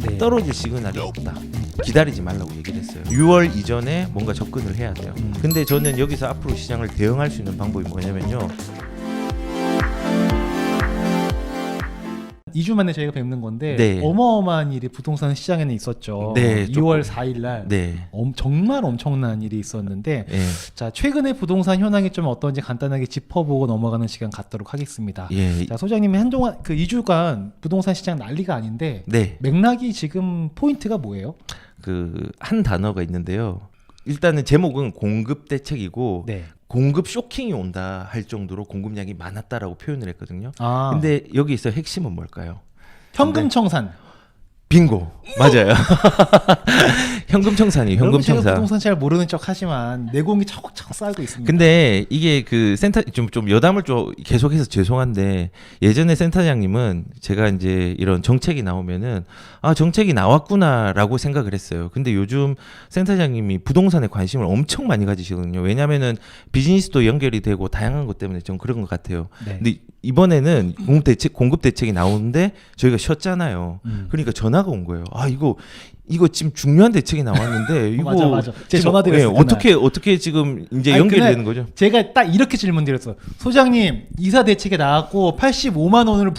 네. 떨어질 시그널이 없다. 기다리지 말라고 얘기를 했어요. 6월 이전에 뭔가 접근을 해야 돼요. 근데 저는 여기서 앞으로 시장을 대응할 수 있는 방법이 뭐냐면요. 2주 만에 저희가 뵙는 건데 네. 어마어마한 일이 부동산 시장에는 있었죠. 네, 2월 4일 날 네. 정말 엄청난 일이 있었는데 예. 자, 최근에 부동산 현황이 좀 어떤지 간단하게 짚어보고 넘어가는 시간 갖도록 하겠습니다. 예. 자, 소장님이 한동안 그 2주간 부동산 시장 난리가 아닌데 네. 맥락이 지금 포인트가 뭐예요? 그 한 단어가 있는데요. 일단은 제목은 공급 대책이고 네. 공급 쇼킹이 온다 할 정도로 공급량이 많았다라고 표현을 했거든요. 아, 근데 여기서 핵심은 뭘까요? 현금 청산. 빙고. 맞아요. 현금 청산이 현금 여러분 제가 청산. 부동산 잘 모르는 척 하지만 내공이 차곡차곡 쌓이고 있습니다. 근데 이게 그 센터 좀 여담을 좀 계속해서 죄송한데 예전에 센터장님은 제가 이제 이런 정책이 나오면은 아 정책이 나왔구나라고 생각을 했어요. 근데 요즘 센터장님이 부동산에 관심을 엄청 많이 가지시거든요. 왜냐면은 비즈니스도 연결이 되고 다양한 것 때문에 좀 그런 것 같아요. 네. 근데 이번에는 공급 대책이 나오는데 저희가 쉬었잖아요. 그러니까 전화가 온 거예요. 아 이거 지금 중요한 대책이 나왔는데 이거 맞아. 제 지금, 전화 드렸어요. 어떻게 지금 이제 아니, 연결이 그날 되는 거죠? 제가 딱 이렇게 질문드렸어요. 소장님 이사 대책에 나왔고 85만 원으로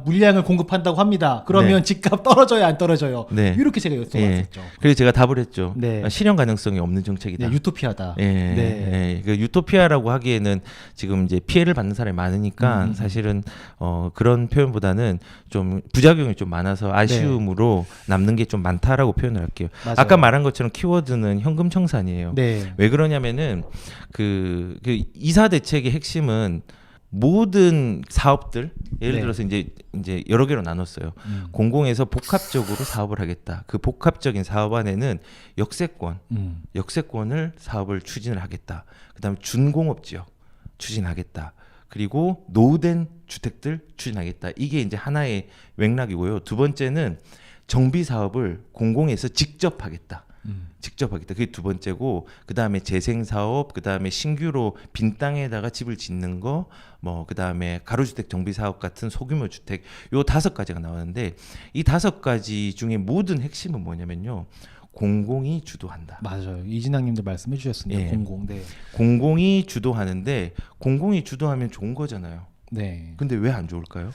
물량을 공급한다고 합니다. 그러면 네. 집값 떨어져요 안 떨어져요? 네. 이렇게 제가 여쭤봤었죠. 예. 그래서 제가 답을 했죠. 네. 아, 실현 가능성이 없는 정책이다. 네, 유토피아다. 예, 네. 예. 그 유토피아라고 하기에는 지금 이제 피해를 받는 사람이 많으니까 사실은 그런 표현보다는 좀 부작용이 좀 많아서 아쉬움으로 남는 게 좀 많다라고 표현을 할게요. 맞아요. 아까 말한 것처럼 키워드는 현금 청산이에요. 네. 왜 그러냐면은 그 이사 대책의 핵심은 모든 사업들 예를 네. 들어서 이제 여러 개로 나눴어요. 공공에서 복합적으로 사업을 하겠다. 그 복합적인 사업 안에는 역세권을 사업을 추진을 하겠다. 그다음에 준공업 지역 추진하겠다. 그리고 노후된 주택들 추진하겠다. 이게 이제 하나의 맥락이고요. 두 번째는 정비 사업을 공공에서 직접 하겠다. 직접 하겠다. 그게 두 번째고 그다음에 재생 사업, 그다음에 신규로 빈 땅에다가 집을 짓는 거, 뭐 그다음에 가로주택 정비 사업 같은 소규모 주택 요 5가지가 나오는데 이 5가지 중에 모든 핵심은 뭐냐면요. 공공이 주도한다. 맞아요. 이진학님도 말씀해 주셨습니다. 예. 공공. 네. 공공이 주도하는데 공공이 주도하면 좋은 거잖아요. 네. 근데 왜 안 좋을까요?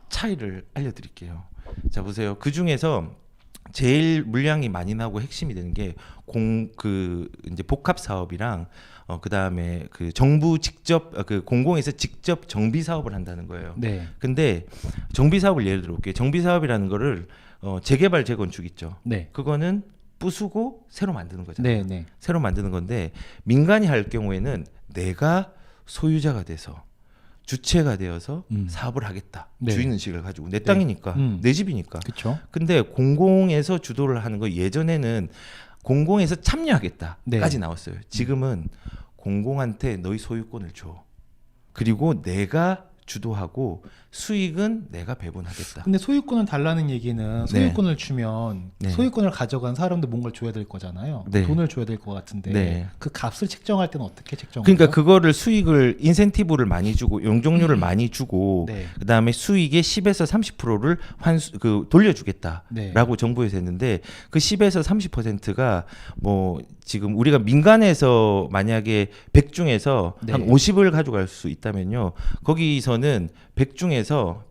차이를 알려드릴게요. 자 보세요. 그 중에서 제일 물량이 많이 나고 핵심이 되는 게 이제 복합 사업이랑 그다음에 그 정부 직접 그 공공에서 직접 정비 사업을 한다는 거예요. 네. 근데 정비 사업을 예를 들어 볼게요. 정비 사업이라는 거를 재개발 재건축 있죠. 네. 그거는 부수고 새로 만드는 거잖아요. 네. 네. 새로 만드는 건데 민간이 할 경우에는 내가 소유자가 돼서 주체가 되어서 사업을 하겠다. 네. 주인의식을 가지고 내 땅이니까 내 집이니까. 그렇죠. 근데 공공에서 주도를 하는 거 예전에는 공공에서 참여하겠다까지 네. 나왔어요. 지금은 공공한테 너희 소유권을 줘. 그리고 내가 주도하고 수익은 내가 배분하겠다. 근데 소유권을 달라는 얘기는 소유권을 주면 네. 소유권을 가져간 사람도 뭔가를 줘야 될 거잖아요. 네. 돈을 줘야 될 것 같은데 네. 그 값을 책정할 때는 어떻게 책정해요? 그러니까 그거를 수익을 인센티브를 많이 주고 용적률을 많이 주고 네. 그다음에 수익의 10에서 30%를 돌려주겠다라고 네. 정부에서 했는데 그 10에서 30%가 뭐 지금 우리가 민간에서 만약에 100 중에서 네. 한 50을 가져갈 수 있다면요. 거기서는 100 중에서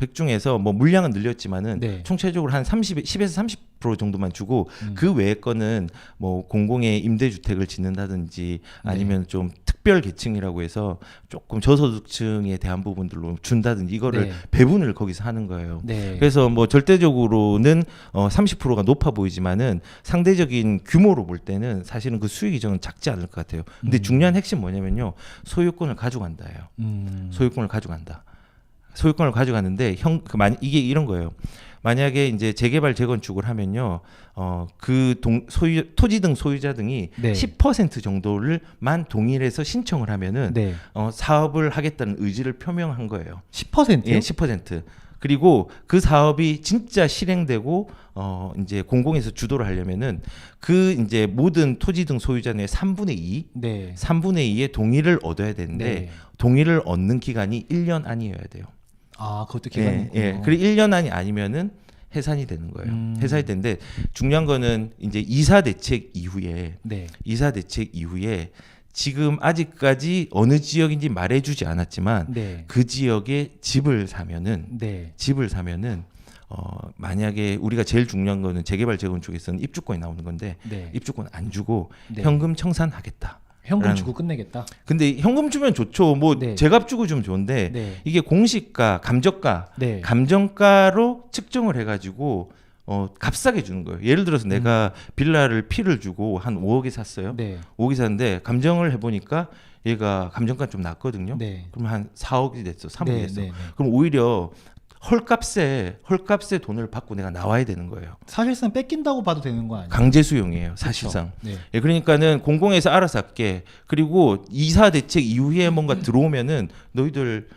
뭐 물량은 늘렸지만은 네. 총체적으로 한 10에서 30% 정도만 주고 그 외의 거는 뭐 공공의 임대주택을 짓는다든지 아니면 좀 특별 계층이라고 해서 조금 저소득층에 대한 부분들로 준다든지 이거를 네. 배분을 거기서 하는 거예요. 네. 그래서 뭐 절대적으로는 30%가 높아 보이지만은 상대적인 규모로 볼 때는 사실은 그 수익이 저는 작지 않을 것 같아요. 근데 중요한 핵심 뭐냐면요. 소유권을 가져간다예요. 소유권을 가져간다. 소유권을 가져가는데 이게 이런 거예요. 만약에 이제 재개발 재건축을 하면요, 토지 등 소유자 등이 네. 10% 정도를만 동일해서 신청을 하면은 네. 사업을 하겠다는 의지를 표명한 거예요. 10%요? 예, 10%. 그리고 그 사업이 진짜 실행되고 이제 공공에서 주도를 하려면은 그 이제 모든 토지 등 소유자의 3분의 2, 네. 3분의 2의 동의를 얻어야 되는데 네. 동의를 얻는 기간이 1년 안이어야 돼요. 아, 그것도 기간이 있군요. 예. 그리고 1년 안이 아니면은 해산이 되는 거예요. 해산이 되는데 중요한 거는 이제 이사 대책 이후에 네. 이사 대책 이후에 지금 아직까지 어느 지역인지 말해주지 않았지만 네. 그 지역에 집을 사면은 네. 만약에 우리가 제일 중요한 거는 재개발 재건 쪽에서는 입주권이 나오는 건데 네. 입주권 안 주고 네. 현금 청산하겠다. 현금 주고 끝내겠다. 근데 현금 주면 좋죠. 뭐 네. 제값 주고 주면 좋은데 네. 이게 공시가, 감정가, 네. 감정가로 측정을 해가지고 값싸게 주는 거예요. 예를 들어서 내가 빌라를 P를 주고 한 5억에 샀어요. 네. 5억에 샀는데 감정을 해보니까 얘가 감정가 좀 낮거든요. 네. 그럼 한 4억이 됐어, 3억이 네. 됐어. 네. 그럼 오히려 헐값에 돈을 받고 내가 나와야 되는 거예요. 사실상 뺏긴다고 봐도 되는 거 아니에요? 강제 수용이에요, 사실상. 그쵸? 네. 예, 그러니까는 공공에서 알아서 할게. 그리고 이사 대책 이후에 뭔가 들어오면은 너희들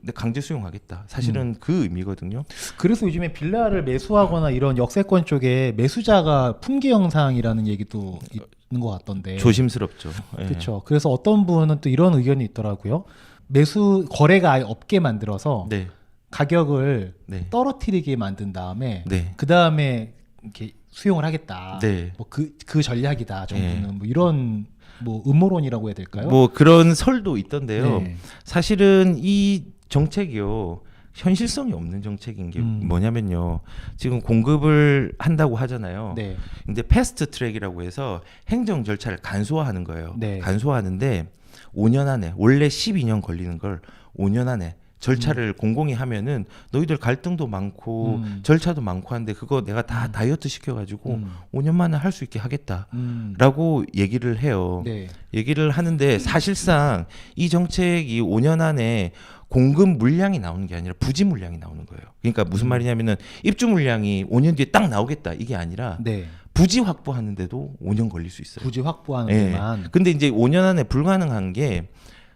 내 강제 수용하겠다. 사실은 그 의미거든요. 그래서 요즘에 빌라를 매수하거나 이런 역세권 쪽에 매수자가 품귀 영상이라는 얘기도 있는 것 같던데. 조심스럽죠. 예. 그렇죠. 그래서 어떤 분은 또 이런 의견이 있더라고요. 매수 거래가 아예 없게 만들어서 네, 가격을 네, 떨어뜨리게 만든 다음에 네, 그 다음에 이렇게 수용을 하겠다. 네. 뭐 그 전략이다. 정부는 네. 뭐 이런 뭐 음모론이라고 해야 될까요? 뭐 그런 설도 있던데요. 네. 사실은 이 정책이요. 현실성이 없는 정책인 게 뭐냐면요. 지금 공급을 한다고 하잖아요. 네. 근데 패스트 트랙이라고 해서 행정 절차를 간소화하는 거예요. 네. 간소화하는데 5년 안에 원래 12년 걸리는 걸 5년 안에 절차를 공공이 하면은 너희들 갈등도 많고 절차도 많고 한데 그거 내가 다 다이어트 시켜가지고 5년 만에 할 수 있게 하겠다라고 얘기를 해요. 네. 얘기를 하는데 사실상 이 정책이 5년 안에 공급 물량이 나오는 게 아니라 부지 물량이 나오는 거예요. 그러니까 무슨 말이냐면은 입주 물량이 5년 뒤에 딱 나오겠다 이게 아니라 네. 부지 확보하는데도 5년 걸릴 수 있어요. 부지 확보하는 예. 데만. 근데 이제 5년 안에 불가능한 게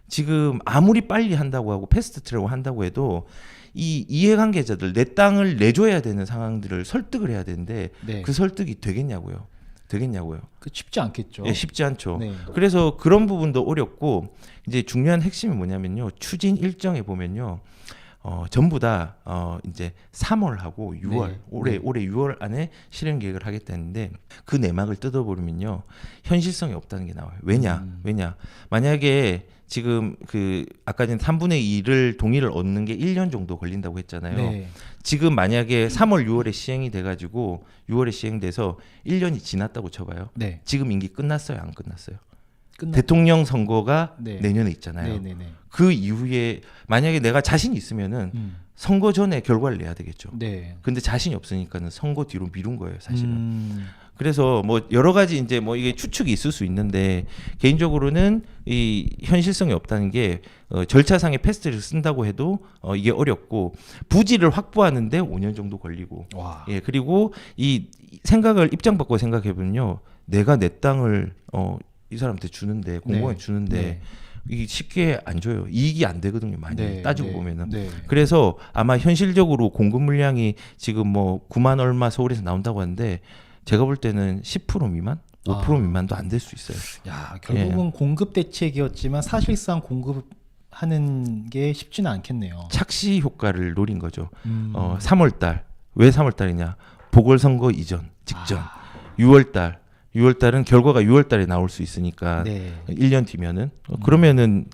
지금 아무리 빨리 한다고 하고 패스트 트랙을 한다고 해도 이 이해관계자들 내 땅을 내줘야 되는 상황들을 설득을 해야 되는데 네. 그 설득이 되겠냐고요. 그 쉽지 않겠죠. 예, 쉽지 않죠. 네. 그래서 그런 부분도 어렵고 이제 중요한 핵심이 뭐냐면요. 추진 일정에 보면요. 전부 다 이제 3월하고 6월 네. 올해 6월 안에 실행 계획을 하겠다는데 그 내막을 뜯어보면요. 현실성이 없다는 게 나와요. 왜냐? 만약에 지금 아까 전 3분의 2를 동의를 얻는 게 1년 정도 걸린다고 했잖아요. 네. 지금 만약에 3월 6월에 시행이 돼 가지고 6월에 시행돼서 1년이 지났다고 쳐봐요. 네. 지금 임기 끝났어요, 안 끝났어요? 끝났. 대통령 선거가 네. 내년에 있잖아요. 네. 네. 그 이후에 만약에 내가 자신이 있으면은 선거 전에 결과를 내야 되겠죠. 네. 근데 자신이 없으니까는 선거 뒤로 미룬 거예요, 사실은. 그래서 뭐 여러 가지 이제 뭐 이게 추측이 있을 수 있는데 개인적으로는 이 현실성이 없다는 게 절차상의 패스트를 쓴다고 해도 이게 어렵고 부지를 확보하는데 5년 정도 걸리고 와. 예 그리고 이 생각을 입장 바꿔 생각해 보면요 내가 내 땅을 이 사람한테 주는데 공공에 네. 주는데 네. 이게 쉽게 안 줘요 이익이 안 되거든요 많이 네. 따지고 네. 보면은 네. 그래서 아마 현실적으로 공급 물량이 지금 뭐 9만 얼마 서울에서 나온다고 하는데 제가 볼 때는 10% 미만, 5% 미만도 안 될 수 있어요. 야, 결국은 공급 대책이었지만 사실상 공급하는 게 쉽지는 않겠네요. 착시 효과를 노린 거죠. 3월달 왜 3월달이냐? 보궐선거 이전 직전 6월달은 결과가 6월달에 나올 수 있으니까 네. 1년 뒤면은 그러면은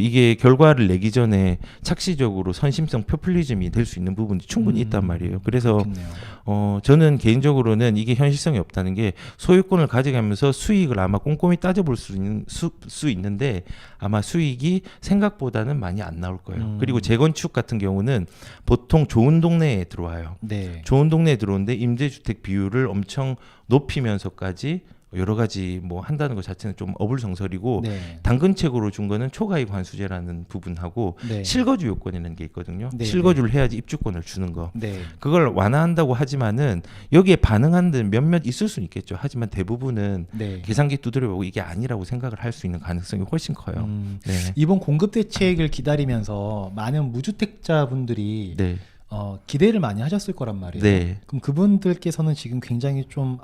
이게 결과를 내기 전에 착시적으로 선심성 포퓰리즘이 될 수 있는 부분이 충분히 있단 말이에요. 그래서 그렇겠네요. 저는 개인적으로는 이게 현실성이 없다는 게 소유권을 가져가면서 수익을 아마 꼼꼼히 따져볼 수 있는데 아마 수익이 생각보다는 많이 안 나올 거예요. 그리고 재건축 같은 경우는 보통 좋은 동네에 들어와요. 네. 좋은 동네에 들어오는데 임대주택 비율을 엄청 높이면서까지 여러 가지 뭐 한다는 것 자체는 좀 어불성설이고 네. 당근책으로 준 거는 초과이익 환수제라는 부분하고 네. 실거주 요건이라는 게 있거든요. 네, 실거주를 해야지 입주권을 주는 거. 네. 그걸 완화한다고 하지만은 여기에 반응하는 데는 몇몇 있을 수는 있겠죠. 하지만 대부분은 네. 계산기 두드려보고 이게 아니라고 생각을 할 수 있는 가능성이 훨씬 커요. 네. 이번 공급 대책을 기다리면서 많은 무주택자분들이 네. 기대를 많이 하셨을 거란 말이에요. 네. 그럼 그분들께서는 지금 굉장히 좀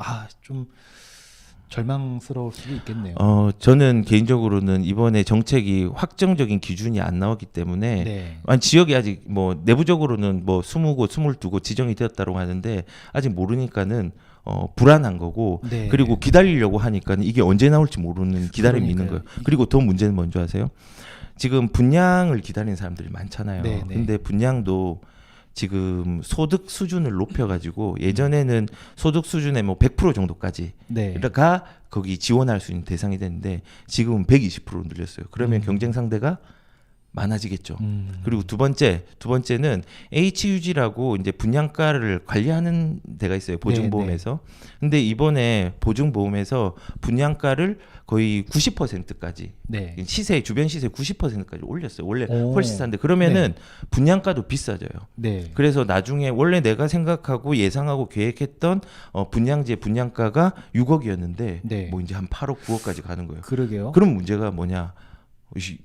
절망스러울 수도 있겠네요. 저는 개인적으로는 이번에 정책이 확정적인 기준이 안 나왔기 때문에 네. 지역이 아직 뭐 내부적으로는 뭐 20곳, 22곳 지정이 되었다고 하는데 아직 모르니까는 불안한 거고 네. 그리고 기다리려고 하니까는 이게 언제 나올지 모르는 기다림이 있는 그러니까요. 거예요. 그리고 더 문제는 뭔지 아세요? 지금 분양을 기다리는 사람들이 많잖아요. 네, 네. 근데 분양도 지금 소득 수준을 높여가지고 예전에는 소득 수준의 뭐 100% 정도까지 네. 가 거기 지원할 수 있는 대상이 됐는데 지금은 120%로 늘렸어요. 그러면 경쟁 상대가 많아지겠죠. 그리고 두 번째는 HUG라고 이제 분양가를 관리하는 데가 있어요. 보증보험에서. 근데 이번에 보증보험에서 분양가를 거의 90%까지 네. 시세 주변 시세 90%까지 올렸어요. 원래 오. 훨씬 싼데 그러면은 분양가도 비싸져요. 네. 그래서 나중에 원래 내가 생각하고 예상하고 계획했던 분양지의 분양가가 6억이었는데 네. 뭐 이제 한 8억 9억까지 가는 거예요. 그러게요. 그럼 문제가 뭐냐?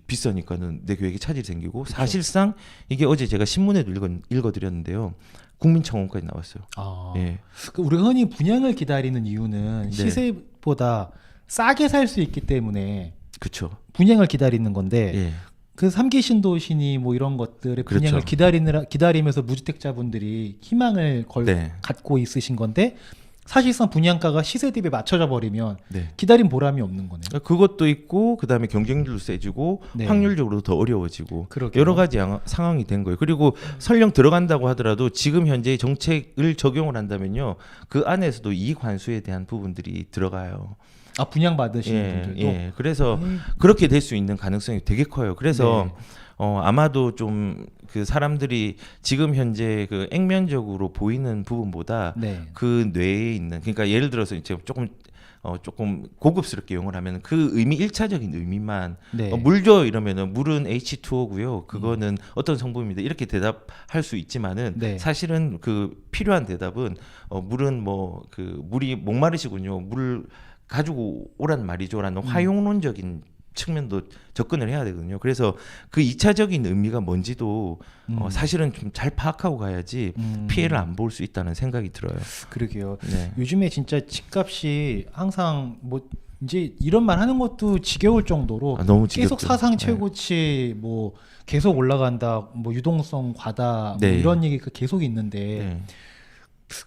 비싸니까는 내 계획에 차질이 생기고 사실상 이게 어제 제가 신문에도 읽어드렸는데요. 국민청원까지 나왔어요. 아. 예. 그 우리가 흔히 분양을 기다리는 이유는 네. 시세보다 싸게 살 수 있기 때문에 그렇죠. 분양을 기다리는 건데 예. 그 3기 신도시니 뭐 이런 것들의 그렇죠. 분양을 기다리면서 무주택자분들이 희망을 네. 갖고 있으신 건데 사실상 분양가가 시세 대비 맞춰져 버리면 네. 기다린 보람이 없는 거네요. 그것도 있고 그다음에 경쟁률도 세지고 네. 확률적으로 더 어려워지고 그러게요. 여러 가지 상황이 된 거예요. 그리고 설령 들어간다고 하더라도 지금 현재 정책을 적용을 한다면요. 그 안에서도 이익 환수에 대한 부분들이 들어가요. 아 분양 받으시는 분들도. 예. 그래서 에이. 그렇게 될 수 있는 가능성이 되게 커요. 그래서 네. 아마도 좀 그 사람들이 지금 현재 그 액면적으로 보이는 부분보다 네. 그 뇌에 있는 그러니까 예를 들어서 이제 조금 고급스럽게 용어를 하면 그 의미 1차적인 의미만 네. 물 줘 이러면은 물은 H2O고요. 그거는 어떤 성분입니다. 이렇게 대답할 수 있지만은 네. 사실은 그 필요한 대답은 물은 뭐 그 물이 목마르시군요. 물 가지고 오란 말이죠라는 화용론적인 측면도 접근을 해야 되거든요. 그래서 그 2차적인 의미가 뭔지도 사실은 좀 잘 파악하고 가야지 피해를 안 볼 수 있다는 생각이 들어요. 그러게요. 네. 요즘에 진짜 집값이 항상 뭐 이제 이런 말 하는 것도 지겨울 정도로 너무 계속 지겹죠. 사상 네. 최고치 뭐 계속 올라간다, 뭐 유동성 과다 네. 뭐 이런 얘기가 계속 있는데 네.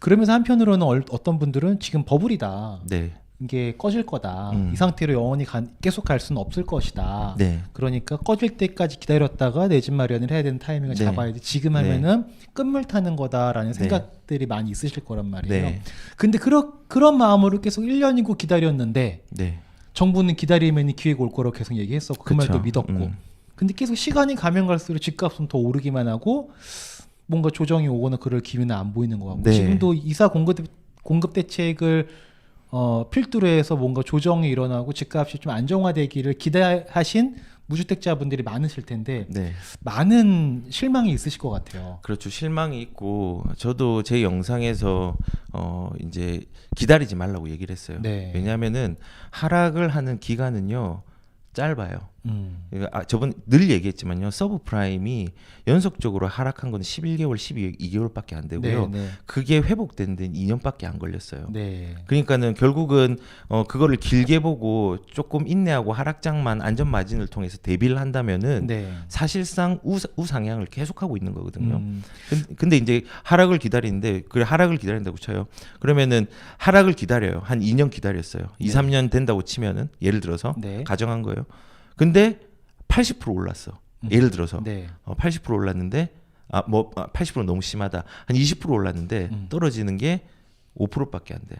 그러면서 한편으로는 어떤 분들은 지금 버블이다. 네. 이게 꺼질 거다. 음. 이 상태로 영원히 계속 갈 수는 없을 것이다. 네. 그러니까 꺼질 때까지 기다렸다가 내 집 마련을 해야 되는 타이밍을 네. 잡아야지. 지금 하면은 끝물 타는 거다라는 생각들이 많이 있으실 거란 말이에요. 네. 근데 그런 마음으로 계속 1년이고 기다렸는데 네. 정부는 기다리면 기회가 올 거라고 계속 얘기했었고 그 그쵸. 말도 믿었고 근데 계속 시간이 가면 갈수록 집값은 더 오르기만 하고 뭔가 조정이 오거나 그럴 기미는 안 보이는 것 같고 네. 지금도 이사 공급 대책을 필두로 해서 뭔가 조정이 일어나고 집값이 좀 안정화되기를 기대하신 무주택자분들이 많으실 텐데 네. 많은 실망이 있으실 것 같아요. 그렇죠. 실망이 있고 저도 제 영상에서 이제 기다리지 말라고 얘기를 했어요. 네. 왜냐하면은 하락을 하는 기간은요 짧아요. 저번 늘 얘기했지만요. 서브프라임이 연속적으로 하락한 건 11개월, 12개월밖에 안 되고요. 네, 네. 그게 회복된 데는 2년밖에 안 걸렸어요. 네. 그러니까는 결국은 그거를 길게 보고 조금 인내하고 하락장만 안전 마진을 통해서 대비를 한다면은 네. 사실상 우상향을 계속하고 있는 거거든요. 근데 이제 하락을 기다리는데 그래 하락을 기다린다고 쳐요. 그러면은 하락을 기다려요. 한 2년 기다렸어요. 2, 3년 된다고 치면은 예를 들어서 네. 가정한 거예요. 근데 80% 올랐어. 예를 들어서 네. 80% 올랐는데 80% 너무 심하다. 한 20% 올랐는데 떨어지는 게 5%밖에 안 돼.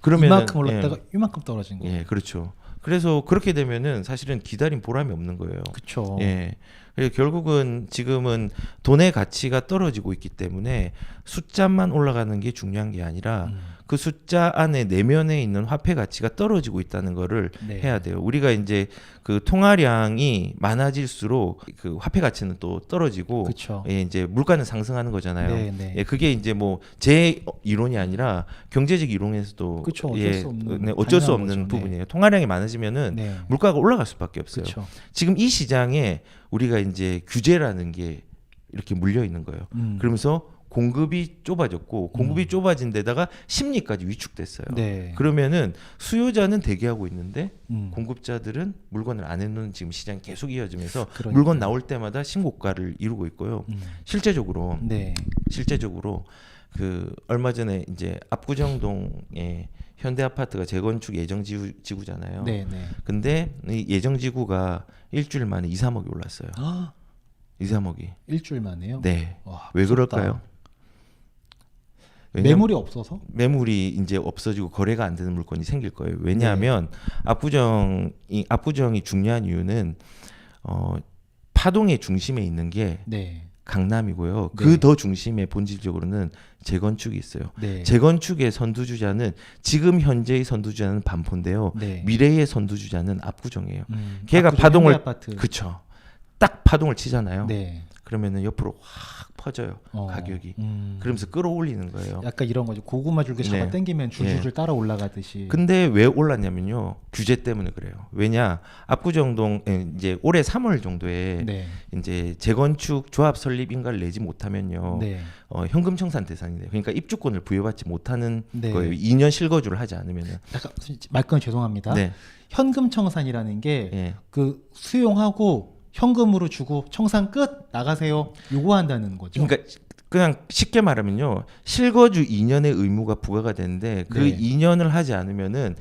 그러면은 이만큼 올랐다가 이만큼 떨어진 거. 예, 그렇죠. 그래서 그렇게 되면은 사실은 기다린 보람이 없는 거예요. 그렇죠. 예. 그래서 결국은 지금은 돈의 가치가 떨어지고 있기 때문에 숫자만 올라가는 게 중요한 게 아니라 그 숫자 안에 내면에 있는 화폐 가치가 떨어지고 있다는 거를 네. 해야 돼요. 우리가 이제 그 통화량이 많아질수록 그 화폐 가치는 또 떨어지고 그쵸. 예, 이제 물가는 상승하는 거잖아요. 네, 네. 예, 그게 이제 뭐 제 이론이 아니라 경제적 이론에서도 그쵸, 어쩔 예, 수 없는 네, 어쩔 수 당연한 없는 거죠. 부분이에요. 통화량이 많아지면은 네. 물가가 올라갈 수밖에 없어요. 그쵸. 지금 이 시장에 우리가 이제 규제라는 게 이렇게 물려 있는 거예요. 그러면서 공급이 좁아졌고 공급이 좁아진 데다가 심리까지 위축됐어요. 네. 그러면은 수요자는 대기하고 있는데 음. 공급자들은 물건을 안 해놓는 지금 시장이 계속 이어지면서 그러니까요. 물건 나올 때마다 신고가를 이루고 있고요. 실제적으로 네. 그 얼마 전에 이제 압구정동에 현대 아파트가 재건축 예정 지구잖아요. 네, 네. 근데 이 예정 지구가 일주일 만에 2, 3억이 올랐어요. 아, 2, 3억이. 일주일 만에요? 네. 와, 왜 무섭다. 그럴까요? 왜냐면 매물이 없어서? 매물이 이제 없어지고 거래가 안 되는 물건이 생길 거예요. 왜냐하면 압구정이 중요한 이유는 파동의 중심에 있는 게 네. 강남이고요. 네. 그 더 중심에 본질적으로는 재건축이 있어요. 네. 재건축의 선두주자는 지금 현재의 선두주자는 반포인데요. 네. 미래의 선두주자는 압구정이에요. 걔가 압구정 파동을 현대아파트. 그쵸. 딱 파동을 치잖아요. 네. 그러면은 옆으로 확 퍼져요. 가격이. 음. 그러면서 끌어올리는 거예요. 약간 이런 거죠. 고구마 줄기 잡아 네. 당기면 줄줄줄 따라 올라가듯이. 근데 왜 올랐냐면요. 규제 때문에 그래요. 왜냐? 압구정동 이제 올해 3월 정도에 네. 이제 재건축 조합 설립 인가를 내지 못하면요. 네. 현금 청산 대상이 돼요. 그러니까 입주권을 부여받지 못하는 네. 거예요. 2년 실거주를 하지 않으면은. 약간 말건 죄송합니다. 네. 현금 청산이라는 게 예. 그 수용하고 현금으로 주고 청산 끝 나가세요. 요구한다는 거죠. 그러니까 그냥 쉽게 말하면요. 실거주 2년의 의무가 부과가 되는데 그 네. 2년을 하지 않으면은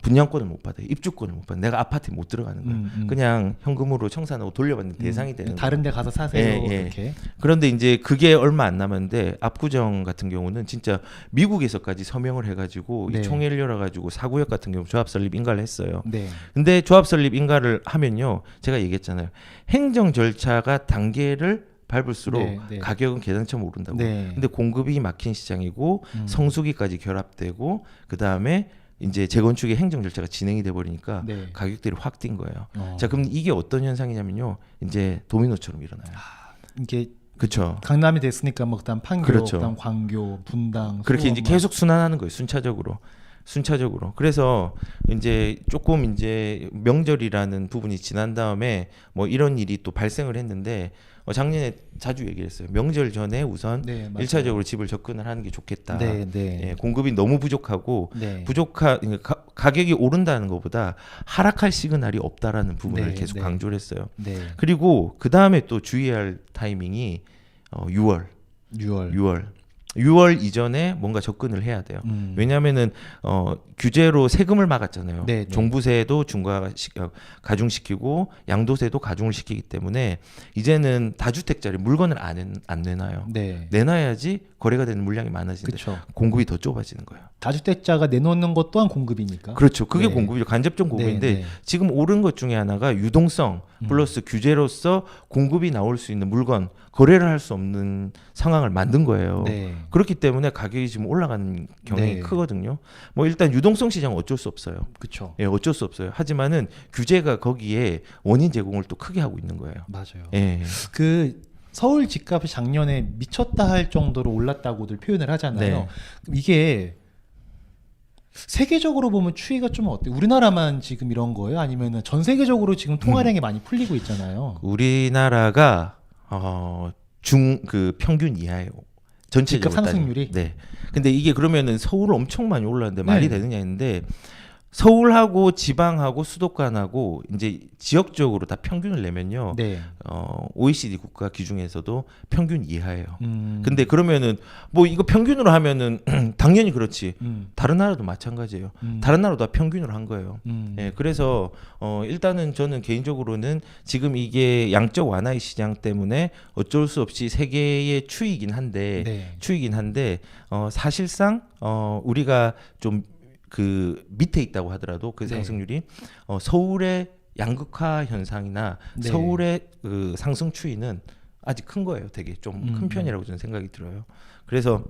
분양권을 못 받아요. 입주권을 못 받아요. 내가 아파트에 못 들어가는 거예요. 그냥 현금으로 청산하고 돌려받는 대상이 되는 거예요. 다른 데 가서 사세요. 예, 예. 이렇게. 그런데 이제 그게 얼마 안 남았는데 압구정 같은 경우는 진짜 미국에서까지 서명을 해가지고 네. 이 총회를 열어가지고 사구역 같은 경우 조합 설립 인가를 했어요. 네. 근데 조합 설립 인가를 하면요, 제가 얘기했잖아요. 행정 절차가 단계를 밟을수록 네, 네. 가격은 계단처럼 오른다고. 네. 근데 공급이 막힌 시장이고 성수기까지 결합되고 그 다음에 이제 재건축의 행정 절차가 진행이 돼 버리니까 네. 가격들이 확 뛴 거예요. 어. 자, 그럼 이게 어떤 현상이냐면요, 이제 도미노처럼 일어나요. 이게 그렇죠. 강남이 됐으니까 뭐 그다음 판교, 그렇죠. 그다음 광교, 분당, 그렇게 수원 이제 막. 계속 순환하는 거예요. 순차적으로. 그래서 이제 조금 이제 명절이라는 부분이 지난 다음에 뭐 이런 일이 또 발생을 했는데 작년에 자주 얘기를 했어요. 명절 전에 우선 네, 맞아요. 1차적으로 집을 접근을 하는 게 좋겠다. 네, 네. 예, 공급이 너무 부족하고 네. 가격이 오른다는 것보다 하락할 시그널이 없다라는 부분을 네, 계속 네. 강조를 했어요. 네. 그리고 그 다음에 또 주의해야 할 타이밍이 6월 6월 이전에 뭔가 접근을 해야 돼요. 왜냐하면은 규제로 세금을 막았잖아요. 네, 네. 종부세도 가중시키고 양도세도 가중을 시키기 때문에 이제는 다주택자리 물건을 안 내놔요. 네. 내놔야지 거래가 되는 물량이 많아지는데 그렇죠. 공급이 더 좁아지는 거예요. 다주택자가 내놓는 것 또한 공급이니까. 그렇죠. 그게 네. 공급이죠. 간접적 공급인데 네, 네. 지금 오른 것 중에 하나가 유동성 플러스 규제로서 공급이 나올 수 있는 물건 거래를 할 수 없는 상황을 만든 거예요. 네. 그렇기 때문에 가격이 지금 올라가는 경향이 네. 크거든요. 뭐 일단 유동성 시장은 어쩔 수 없어요. 그렇죠. 예, 어쩔 수 없어요. 하지만은 규제가 거기에 원인 제공을 또 크게 하고 있는 거예요. 맞아요. 예. 그 서울 집값이 작년에 미쳤다 할 정도로 올랐다고들 표현을 하잖아요. 네. 이게 세계적으로 보면 추이가 좀 어때요? 우리나라만 지금 이런 거예요? 아니면 전 세계적으로 지금 통화량이 많이 풀리고 있잖아요. 우리나라가 그 평균 이하예요. 전체적으로 집값 상승률이? 따지면. 네. 근데 이게 그러면은 서울 엄청 많이 올랐는데 말이 네. 되느냐 했는데 서울하고 지방하고 수도권하고 이제 지역적으로 다 평균을 내면요. 네. OECD 국가 기준에서도 평균 이하예요. 음. 근데 그러면은 뭐 이거 평균으로 하면은 당연히 그렇지. 음. 다른 나라도 마찬가지예요. 다른 나라도 다 평균으로 한 거예요. 예, 그래서 일단은 저는 개인적으로는 지금 이게 양적 완화의 시장 때문에 어쩔 수 없이 세계의 추이긴 한데 네. 사실상 우리가 좀 그 밑에 있다고 하더라도 그 네. 상승률이 서울의 양극화 현상이나 네. 서울의 그 상승 추이는 아직 큰 거예요. 되게 좀 큰 편이라고 저는 생각이 들어요. 그래서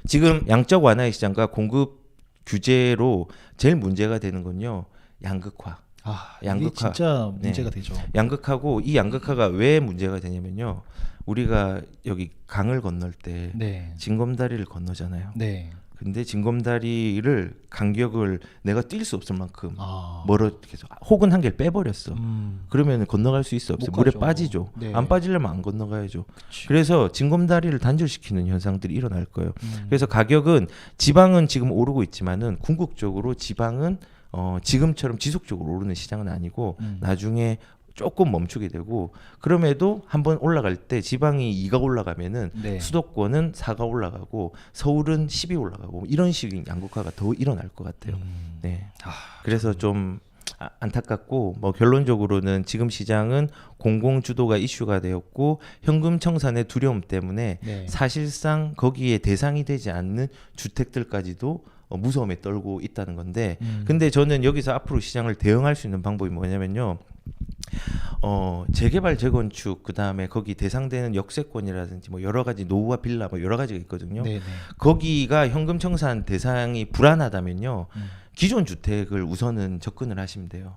지금 양적 완화의 시장과 공급 규제로 제일 문제가 되는 건요, 양극화. 아, 이게 양극화. 진짜 문제가 네. 되죠. 양극화고 이 양극화가 왜 문제가 되냐면요, 우리가 여기 강을 건널 때 네. 징검다리를 건너잖아요. 네. 근데 징검다리를 간격을 내가 뛸 수 없을 만큼 아. 멀어서 혹은 한 개를 빼버렸어. 음. 그러면 건너갈 수 있어 없어? 못 물에 가죠. 빠지죠. 네. 안 빠지려면 안 건너가야죠. 그치. 그래서 징검다리를 단절시키는 현상들이 일어날 거예요. 음. 그래서 가격은 지방은 지금 오르고 있지만은 궁극적으로 지방은 지금처럼 지속적으로 오르는 시장은 아니고 나중에 조금 멈추게 되고 그럼에도 한번 올라갈 때 지방이 2가 올라가면은 네. 수도권은 4가 올라가고 서울은 10이 올라가고 이런 식의 양극화가 더 일어날 것 같아요. 네. 그래서 좀 안타깝고 뭐 결론적으로는 지금 시장은 공공 주도가 이슈가 되었고 현금 청산의 두려움 때문에 네. 사실상 거기에 대상이 되지 않는 주택들까지도 무서움에 떨고 있다는 건데 근데 저는 여기서 앞으로 시장을 대응할 수 있는 방법이 뭐냐면요. 재개발 재건축 그다음에 거기 대상되는 역세권이라든지 뭐 여러 가지 노후와 빌라 뭐 여러 가지가 있거든요. 네네. 거기가 현금 청산 대상이 불안하다면요. 기존 주택을 우선은 접근을 하시면 돼요.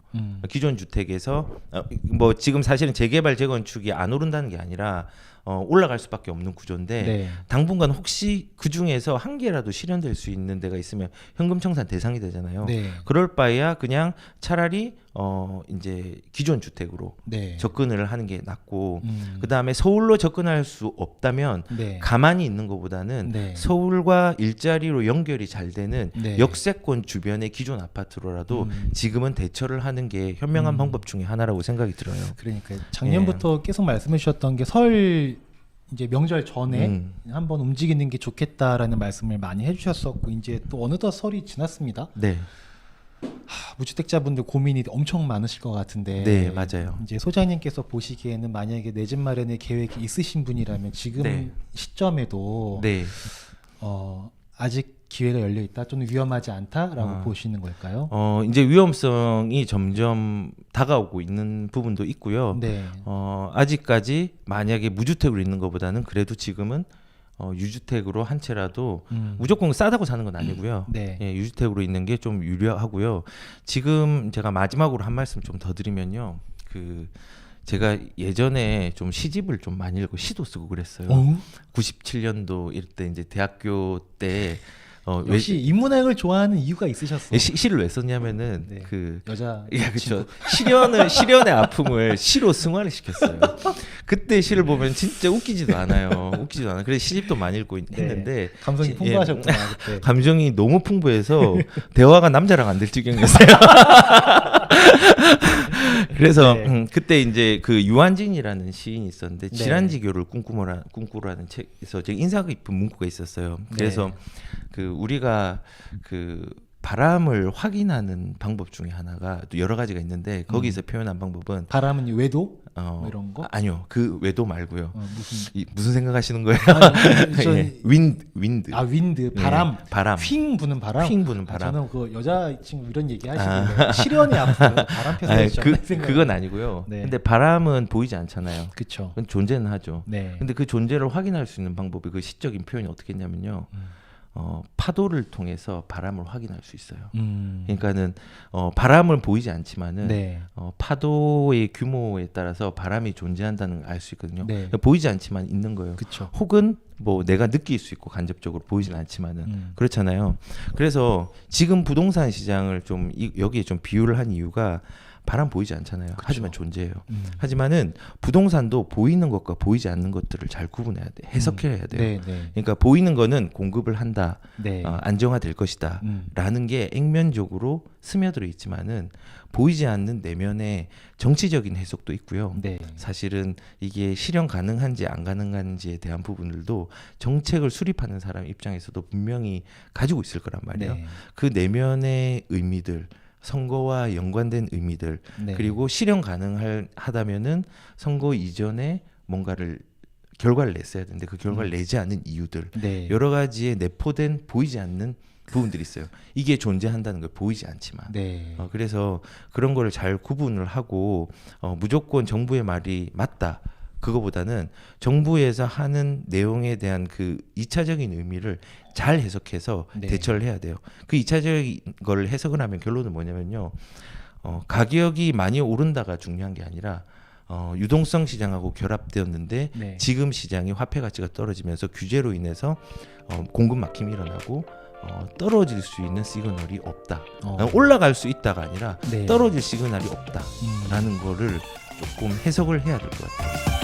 기존 주택에서 뭐 지금 사실은 재개발 재건축이 안 오른다는 게 아니라 올라갈 수밖에 없는 구조인데 네. 당분간 혹시 그 중에서 한 개라도 실현될 수 있는 데가 있으면 현금 청산 대상이 되잖아요. 네. 그럴 바에야 그냥 차라리 이제 기존 주택으로 네. 접근을 하는 게 낫고 그 다음에 서울로 접근할 수 없다면 네. 가만히 있는 것보다는 네. 서울과 일자리로 연결이 잘 되는 네. 역세권 주변의 기존 아파트로라도 지금은 대처를 하는 게 현명한 방법 중에 하나라고 생각이 들어요. 그러니까 작년부터 계속 말씀해 주셨던 게 설 이제 명절 전에 음. 한번 움직이는 게 좋겠다라는 말씀을 많이 해주셨었고 이제 또 어느덧 설이 지났습니다. 네, 무주택자분들 고민이 엄청 많으실 것 같은데 네, 맞아요. 이제 소장님께서 보시기에는 만약에 내 집 마련의 계획이 있으신 분이라면 지금 네. 시점에도 네. 아직 기회가 열려 있다, 좀 위험하지 않다라고 보시는 걸까요? 이제 위험성이 점점 다가오고 있는 부분도 있고요. 네. 아직까지 만약에 무주택으로 있는 것보다는 그래도 지금은 유주택으로 한 채라도 무조건 싸다고 사는 건 아니고요. 네. 예, 유주택으로 있는 게 좀 유리하고요. 지금 제가 마지막으로 한 말씀 좀 더 드리면요. 제가 예전에 좀 시집을 좀 많이 읽고 시도 쓰고 그랬어요. 97년도 이럴 때 이제 대학교 때 역시 인문학을 좋아하는 이유가 있으셨어요. 시를 왜 썼냐면은 네. 여자 여자 그렇죠. 시련의 아픔을 시로 승화를 시켰어요. 그때 시를 보면 진짜 웃기지도 않아요. 그래서 시집도 많이 읽고 했는데 감성이 풍부하셨구나 그때. 감정이 너무 풍부해서 대화가 남자랑 안 될 지경이었어요. 그래서 네. 그때 이제 그 유한진이라는 시인이 있었는데 네. 질환지교를 꿈꾸라는 책에서 되게 인상 깊은 문구가 있었어요. 그래서 우리가 바람을 확인하는 방법 중에 하나가 또 여러 가지가 있는데 거기서 표현한 방법은 바람은 외도 뭐 이런 거? 아니요, 그 외도 말고요. 무슨 무슨 생각하시는 거예요? 예, 윈드. 윈드 바람. 예, 바람. 휙 부는 바람. 휙 부는 바람. 저는 그 여자친구 이런 얘기 하시는데 시련이 아프고 바람 펴서 그건 아니고요. 네. 근데 바람은 보이지 않잖아요. 그렇죠. 그건 존재는 하죠. 네. 근데 그 존재를 확인할 수 있는 방법이 그 시적인 표현이 어떻게 했냐면요. 파도를 통해서 바람을 확인할 수 있어요. 그러니까는 바람은 보이지 않지만은 네. 파도의 규모에 따라서 바람이 존재한다는 걸 알 수 있거든요. 네. 보이지 않지만 있는 거예요. 그렇죠. 혹은 뭐 내가 느낄 수 있고 간접적으로 보이지는 않지만은 그렇잖아요. 그래서 지금 부동산 시장을 좀 여기에 좀 비유를 한 이유가 바람 보이지 않잖아요. 하지만 존재해요. 하지만은 부동산도 보이는 것과 보이지 않는 것들을 잘 구분해야 돼. 해석해야 돼요. 네, 네. 그러니까 보이는 거는 공급을 한다. 네. 안정화될 것이다. 라는 게 액면적으로 스며들어 있지만은 보이지 않는 내면의 정치적인 해석도 있고요. 네. 사실은 이게 실현 가능한지 안 가능한지에 대한 부분들도 정책을 수립하는 사람 입장에서도 분명히 가지고 있을 거란 말이에요. 네. 그 내면의 의미들, 선거와 연관된 의미들, 네. 그리고 실현 가능하다면은 선거 이전에 뭔가를 결과를 냈어야 되는데 그 결과를 내지 않은 이유들, 네. 여러 가지의 내포된 보이지 않는 부분들이 있어요. 이게 존재한다는 걸 보이지 않지만. 네. 그래서 그런 거를 잘 구분을 하고 무조건 정부의 말이 맞다. 그거보다는 정부에서 하는 내용에 대한 그 2차적인 의미를 잘 해석해서 네. 대처를 해야 돼요. 그 2차적인 걸 해석을 하면 결론은 뭐냐면요. 가격이 많이 오른다가 중요한 게 아니라 유동성 시장하고 결합되었는데 네. 지금 시장이 화폐 가치가 떨어지면서 규제로 인해서 공급 막힘이 일어나고 떨어질 수 있는 시그널이 없다. 어. 올라갈 수 있다가 아니라 네. 떨어질 시그널이 없다라는 거를 조금 해석을 해야 될 것 같아요.